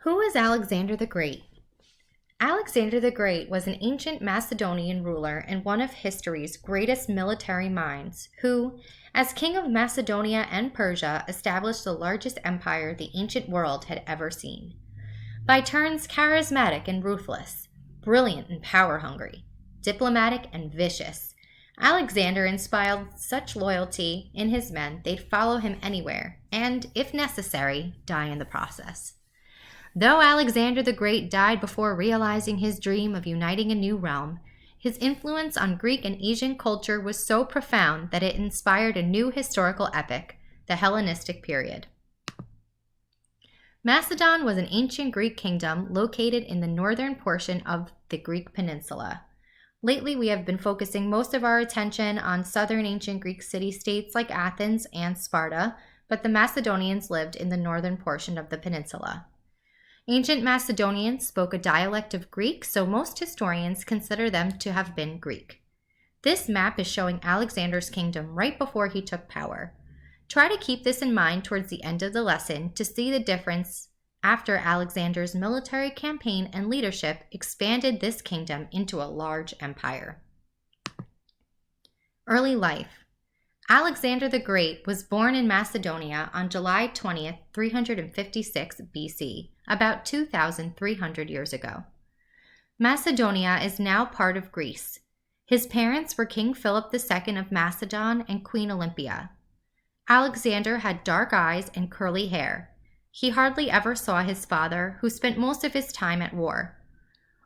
Who is Alexander the Great? Alexander the Great was an ancient Macedonian ruler and one of history's greatest military minds who, as king of Macedonia and Persia, established the largest empire the ancient world had ever seen. By turns charismatic and ruthless, brilliant and power-hungry, diplomatic and vicious, Alexander inspired such loyalty in his men they'd follow him anywhere and, if necessary, die in the process. Though Alexander the Great died before realizing his dream of uniting a new realm, his influence on Greek and Asian culture was so profound that it inspired a new historical epic, the Hellenistic period. Macedon was an ancient Greek kingdom located in the northern portion of the Greek peninsula. Lately, we have been focusing most of our attention on southern ancient Greek city-states like Athens and Sparta, but the Macedonians lived in the northern portion of the peninsula. Ancient Macedonians spoke a dialect of Greek, so most historians consider them to have been Greek. This map is showing Alexander's kingdom right before he took power. Try to keep this in mind towards the end of the lesson to see the difference after Alexander's military campaign and leadership expanded this kingdom into a large empire. Early life. Alexander the Great was born in Macedonia on July 20th, 356 BC, about 2,300 years ago. Macedonia is now part of Greece. His parents were King Philip II of Macedon and Queen Olympia. Alexander had dark eyes and curly hair. He hardly ever saw his father, who spent most of his time at war.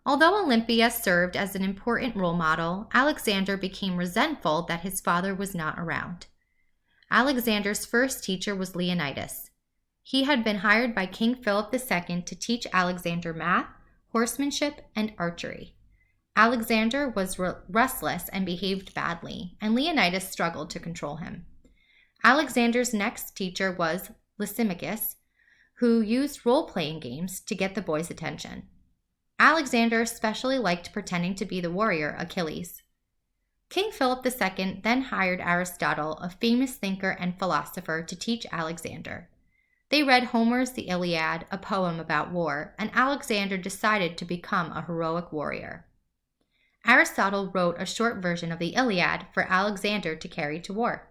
Although Olympia served as an important role model, Alexander became resentful that his father was not around. Alexander's first teacher was Leonidas. He had been hired by King Philip II to teach Alexander math, horsemanship, and archery. Alexander was restless and behaved badly, and Leonidas struggled to control him. Alexander's next teacher was Lysimachus, who used role-playing games to get the boys' attention. Alexander especially liked pretending to be the warrior Achilles. King Philip II then hired Aristotle, a famous thinker and philosopher, to teach Alexander. They read Homer's The Iliad, a poem about war, and Alexander decided to become a heroic warrior. Aristotle wrote a short version of the Iliad for Alexander to carry to war.